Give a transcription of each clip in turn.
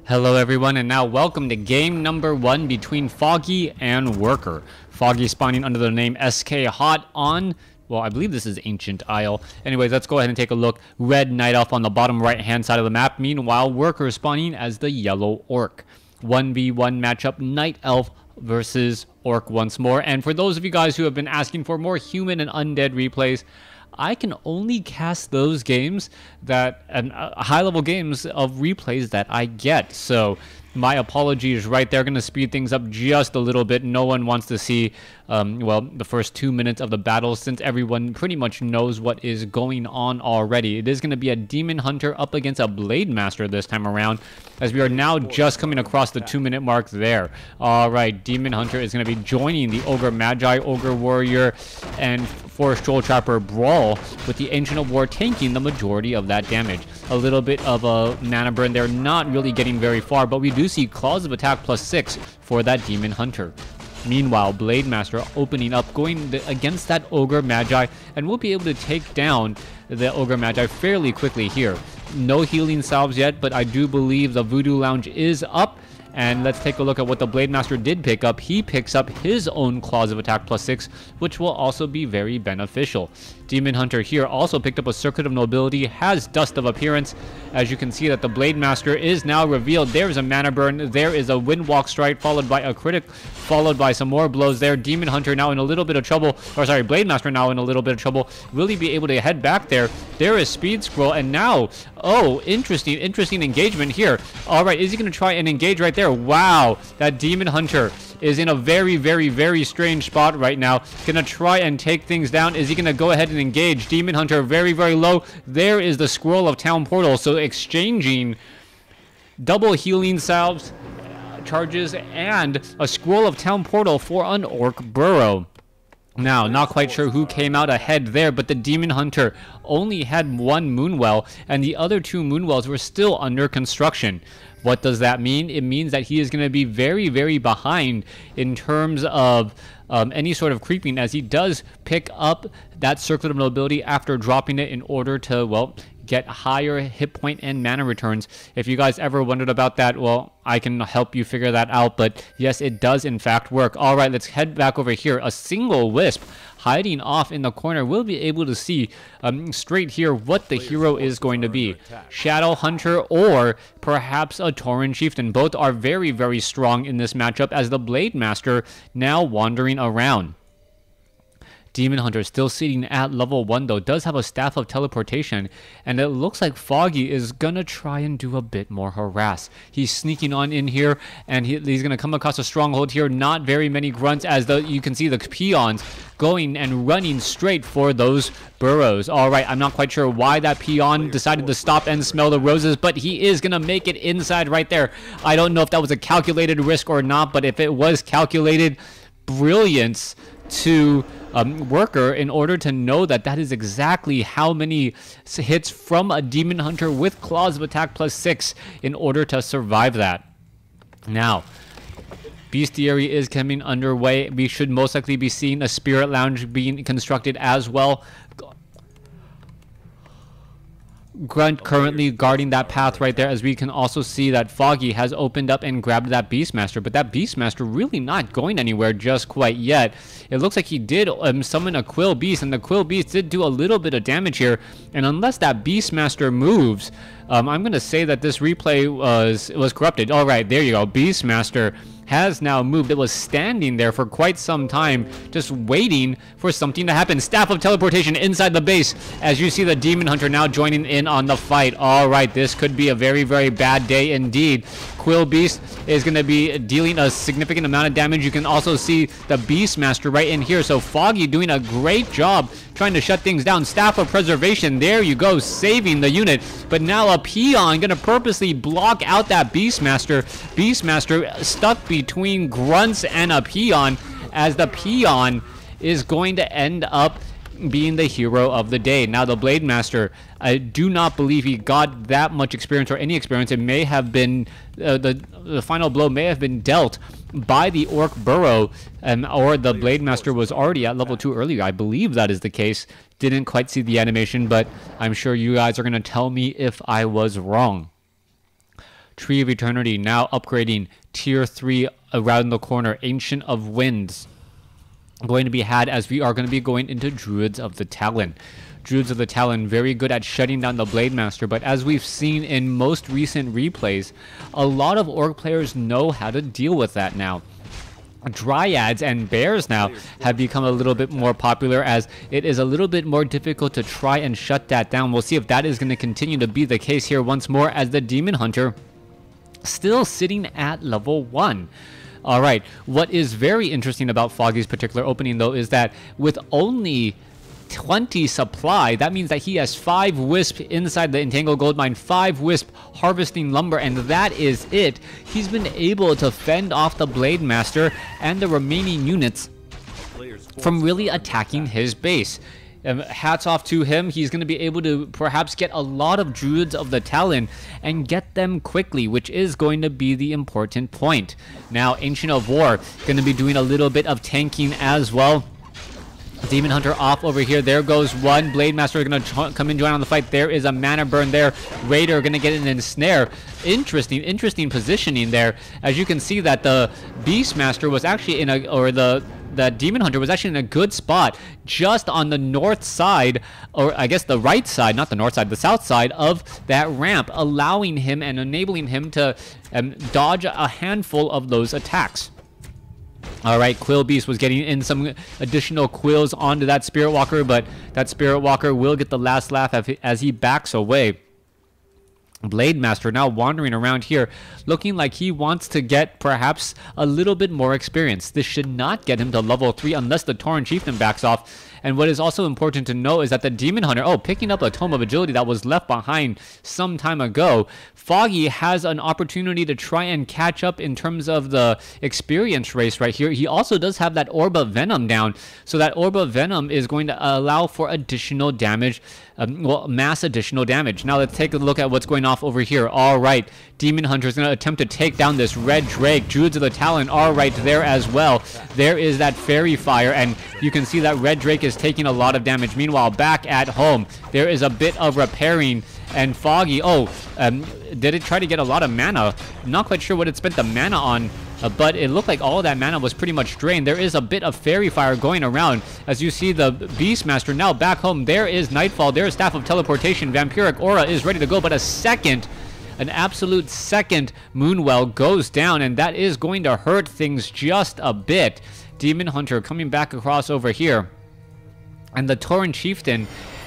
Hello everyone, and now welcome to game number 1 between Foggy and Worker. Foggy spawning under the name SK Hot on, well, I believe this is Ancient Isle. Anyways, let's go ahead and take a look. Red Night Elf on the bottom right hand side of the map. Meanwhile, Worker spawning as the Yellow Orc. 1v1 matchup, Night Elf versus Orc once more. And for those of you guys who have been asking for more human and undead replays, I can only cast those games that high-level games of replays that I get. So my apologies right there. Going to speed things up just a little bit. No one wants to see, well, the first 2 minutes of the battle since everyone pretty much knows what is going on already. It is going to be a Demon Hunter up against a Blade Master this time around, as we are now just coming across the 2-minute mark there. All right, Demon Hunter is going to be joining the Ogre Magi, Ogre Warrior, and Forest Troll Trapper Brawl, with the Ancient of War tanking the majority of that damage. A little bit of a mana burn there, not really getting very far, but we do see Claws of Attack +6 for that Demon Hunter. Meanwhile, Blade Master opening up, going against that Ogre Magi, and we'll be able to take down the Ogre Magi fairly quickly here. No healing salves yet, but I do believe the Voodoo Lounge is up. And let's take a look at what the Blade Master did pick up. He picks up his own Claws of Attack +6, which will also be very beneficial. Demon Hunter here also picked up a Circuit of Nobility, has Dust of Appearance. As you can see that the Blade Master is now revealed. There's a mana burn, there is a Windwalk Strike, followed by a Critic, followed by some more blows there. Demon Hunter now in a little bit of trouble, or sorry, Blade Master now in a little bit of trouble. Will he be able to head back there? There is Speed Scroll, and now, oh, interesting engagement here. All right, is he going to try and engage right there? Wow, that Demon Hunter is in a very strange spot right now. Gonna try and take things down. Is he gonna go ahead and engage? Demon Hunter very low. There is the Scroll of Town Portal, so exchanging double healing salves, charges, and a Scroll of Town Portal for an Orc Burrow. Now, not quite sure who came out ahead there, but the Demon Hunter only had one Moonwell, and the other two Moonwells were still under construction. What does that mean? It means that he is going to be very behind in terms of any sort of creeping, as he does pick up that Circuit of Nobility after dropping it in order to, well, get higher hit point and mana returns. If you guys ever wondered about that, well, I can help you figure that out, but yes, it does in fact work. All right, let's head back over here. A single Wisp hiding off in the corner. We'll be able to see straight here what the hero is going to be. Shadow Hunter or perhaps a Tauren Chieftain. Both are very strong in this matchup, as the Blade Master now wandering around. Demon Hunter still sitting at level 1 though, does have a Staff of Teleportation, and it looks like Foggy is gonna try and do a bit more harass. He's sneaking on in here, and he's gonna come across a stronghold here. Not very many grunts, as you can see the peons going and running straight for those burrows. All right, I'm not quite sure why that peon decided to stop and smell the roses, but he is gonna make it inside right there. I don't know if that was a calculated risk or not, but if it was calculated, brilliance to Worker in order to know that that is exactly how many hits from a Demon Hunter with Claws of Attack +6 in order to survive that. Now, Bestiary is coming underway. We should most likely be seeing a Spirit Lounge being constructed as well. Grunt currently guarding that path right there, as we can also see that Foggy has opened up and grabbed that Beastmaster, but that Beastmaster really not going anywhere just quite yet. It looks like he did summon a Quill Beast, and the Quill Beast did do a little bit of damage here, and unless that Beastmaster moves, I'm going to say that this replay was corrupted. All right, there you go. Beastmaster has now moved. It was standing there for quite some time, just waiting for something to happen. Staff of Teleportation inside the base, as you see the Demon Hunter now joining in on the fight. All right, this could be a very bad day indeed. Quill Beast is going to be dealing a significant amount of damage. You can also see the Beastmaster right in here. So Foggy doing a great job trying to shut things down. Staff of Preservation, there you go, saving the unit. But now a peon going to purposely block out that Beastmaster. Beastmaster stuck between grunts and a peon, as the peon is going to end up being the hero of the day. Now the Blade Master, I do not believe he got that much experience or any experience. It may have been the final blow may have been dealt by the Orc Burrow, or the Blade Master was already at level 2 earlier. I believe that is the case. Didn't quite see the animation, but I'm sure you guys are going to tell me if I was wrong. Tree of Eternity now upgrading tier 3 around the corner. Ancient of Winds going to be had as we are going to be going into Druids of the Talon. Druids of the Talon very good at shutting down the Blade Master, but as we've seen in most recent replays, a lot of Orc players know how to deal with that now. Dryads and Bears now have become a little bit more popular, as it is a little bit more difficult to try and shut that down. We'll see if that is going to continue to be the case here once more, as the Demon Hunter still sitting at level 1. All right, what is very interesting about Foggy's particular opening, though, is that with only 20 supply, that means that he has 5 Wisp inside the Entangled Goldmine, 5 Wisp harvesting lumber, and that is it. He's been able to fend off the Blade Master and the remaining units from really attacking his base. Hats off to him. He's going to be able to perhaps get a lot of Druids of the Talon and get them quickly, which is going to be the important point. Now, Ancient of War going to be doing a little bit of tanking as well. Demon Hunter off over here. There goes one. Blade Master going to come and join on the fight. There is a mana burn there. Raider going to get an ensnare. Interesting positioning there. As you can see that the Beastmaster was actually in a, or that Demon Hunter was actually in a good spot just on the north side, or I guess the right side, not the north side, the south side of that ramp, allowing him and enabling him to dodge a handful of those attacks. All right, Quill Beast was getting in some additional quills onto that Spirit Walker, but that Spirit Walker will get the last laugh as he backs away. Blade Master now wandering around here, looking like he wants to get perhaps a little bit more experience. This should not get him to level 3 unless the Tauren Chieftain backs off. And what is also important to know is that the Demon Hunter, picking up a Tome of Agility that was left behind some time ago, Foggy has an opportunity to try and catch up in terms of the experience race right here. He also does have that Orb of Venom down, so that Orb of Venom is going to allow for additional damage, mass additional damage. Now let's take a look at what's going off over here. All right, Demon Hunter is going to attempt to take down this Red Drake. Druids of the Talon are right there as well. There is that Fairy Fire, and you can see that Red Drake is taking a lot of damage. Meanwhile, back at home, there is a bit of repairing, and Foggy, did it try to get a lot of mana? I'm not quite sure what it spent the mana on, but it looked like all of that mana was pretty much drained. There is a bit of Fairy Fire going around. As you see the Beastmaster now back home, there is Nightfall, there is Staff of Teleportation, Vampiric Aura is ready to go, but an absolute second Moonwell goes down, and that is going to hurt things just a bit. Demon Hunter coming back across over here, and the Tauren Chieftain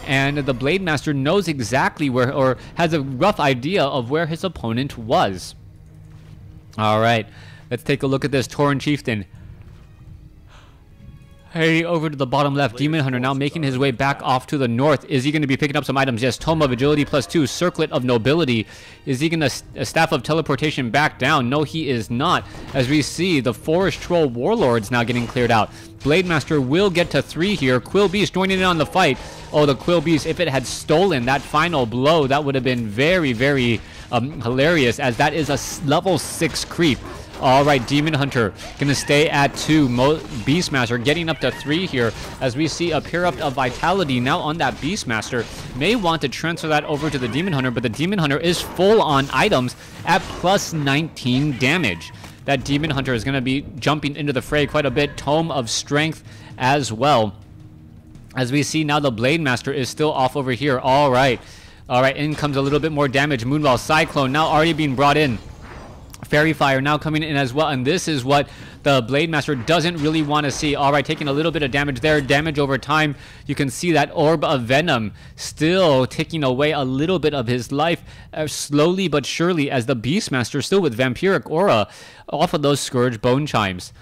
and the Blade Master knows exactly where, or has a rough idea of where his opponent was. All right, let's take a look at this Tauren Chieftain. Hey, over to the bottom left, Demon Hunter now making his way back off to the north. Is he going to be picking up some items? Yes, Tome of Agility +2, Circlet of Nobility. Is he going to Staff of Teleportation back down? No, he is not. As we see, the Forest Troll Warlords now getting cleared out. Blade Master will get to 3 here. Quill Beast joining in on the fight. The Quill Beast, if it had stolen that final blow, that would have been very, very hilarious, as that is a level 6 creep. All right, Demon Hunter going to stay at 2. Beastmaster getting up to 3 here, as we see a Pure of Vitality now on that Beastmaster. May want to transfer that over to the Demon Hunter, but the Demon Hunter is full on items at +19 damage. That Demon Hunter is going to be jumping into the fray quite a bit. Tome of Strength as well. As we see now, the Blade Master is still off over here. All right, in comes a little bit more damage. Moonwell Cyclone now already being brought in. Fairy Fire now coming in as well, and this is what the Blade Master doesn't really want to see. All right, taking a little bit of damage there. Damage over time. You can see that Orb of Venom still taking away a little bit of his life, slowly but surely, as the Beastmaster still with Vampiric Aura off of those Scourge Bone Chimes.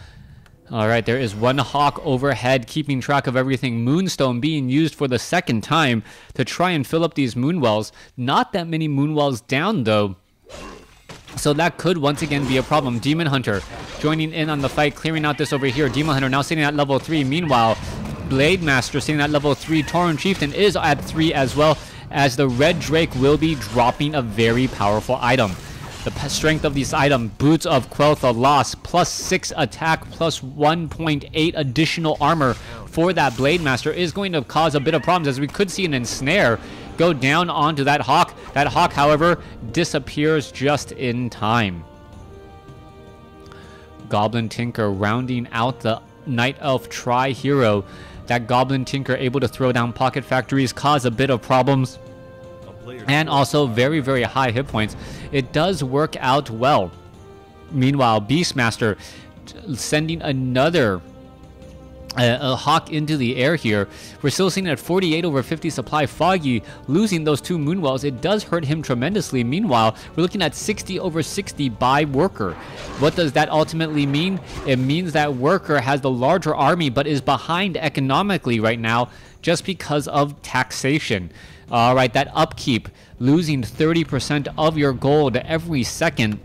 All right, there is one Hawk overhead keeping track of everything. Moonstone being used for the second time to try and fill up these Moonwells. Not that many Moonwells down, though, so that could once again be a problem. Demon Hunter joining in on the fight, clearing out this over here. Demon Hunter now sitting at level 3. Meanwhile, Blade Master sitting at level 3. Tauren Chieftain is at 3 as well, as the Red Drake will be dropping a very powerful item. The strength of this item, Boots of Quel'Tha Loss, +6 attack, +1.8 additional armor for that Blade Master, is going to cause a bit of problems, as we could see an ensnare go down onto that Hawk. That Hawk, however, disappears just in time. Goblin Tinker rounding out the Night Elf Tri-Hero. That Goblin Tinker able to throw down pocket factories, cause a bit of problems, and also very, very high hit points. It does work out well. Meanwhile, Beastmaster sending another a Hawk into the air here. We're still sitting at 48 over 50 supply. Foggy losing those 2 Moonwells. It does hurt him tremendously. Meanwhile, we're looking at 60 over 60 by Worker. What does that ultimately mean? It means that Worker has the larger army but is behind economically right now just because of taxation. Alright, that upkeep, losing 30% of your gold every second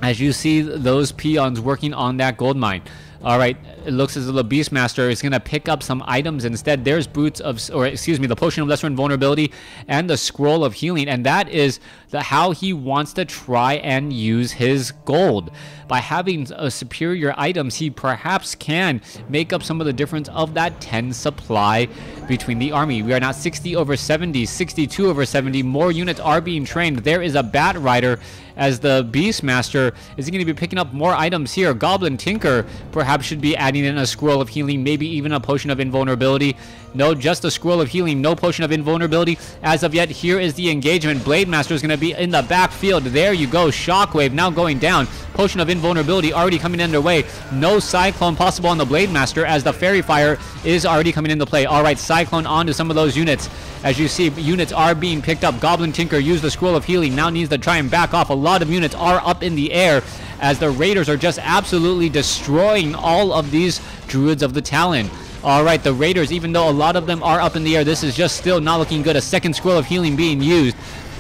as you see those peons working on that gold mine. Alright, it looks as though the Beastmaster is going to pick up some items instead. There's Boots of, the Potion of Lesser Invulnerability and the Scroll of Healing. And that is how he wants to try and use his gold. By having superior items, he perhaps can make up some of the difference of that 10 supply between the army. We are now 60 over 70, 62 over 70. More units are being trained. There is a Bat Rider as the Beastmaster is going to be picking up more items here. Goblin Tinker perhaps should be adding in a Scroll of Healing, maybe even a Potion of Invulnerability. No, just a Scroll of Healing, no Potion of Invulnerability as of yet. Here is the engagement. Blade Master is going to be in the backfield. There you go. Shockwave now going down. Potion of Invulnerability already coming underway. No Cyclone possible on the Blade Master as the Fairy Fire is already coming into play. Alright, Cyclone onto some of those units. As you see, units are being picked up. Goblin Tinker used the Scroll of Healing. Now needs to try and back off. A lot of units are up in the air as the Raiders are just absolutely destroying all of these Druids of the Talon. Alright, the Raiders, even though a lot of them are up in the air, this is just still not looking good. A second Scroll of Healing being used.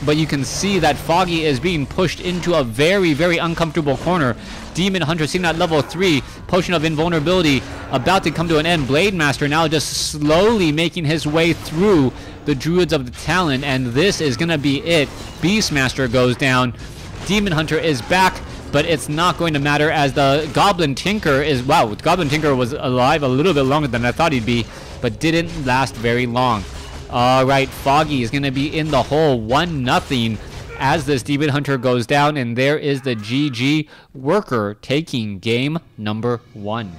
But you can see that Foggy is being pushed into a very, very uncomfortable corner. Demon Hunter sitting at level 3. Potion of Invulnerability about to come to an end. Blade Master now just slowly making his way through the Druids of the Talon. And this is going to be it. Beastmaster goes down. Demon Hunter is back. But it's not going to matter as the Goblin Tinker is... Wow, Goblin Tinker was alive a little bit longer than I thought he'd be. But didn't last very long. Alright, Foggy is going to be in the hole 1-0 as this Demon Hunter goes down. And there is the GG Worker taking game number 1.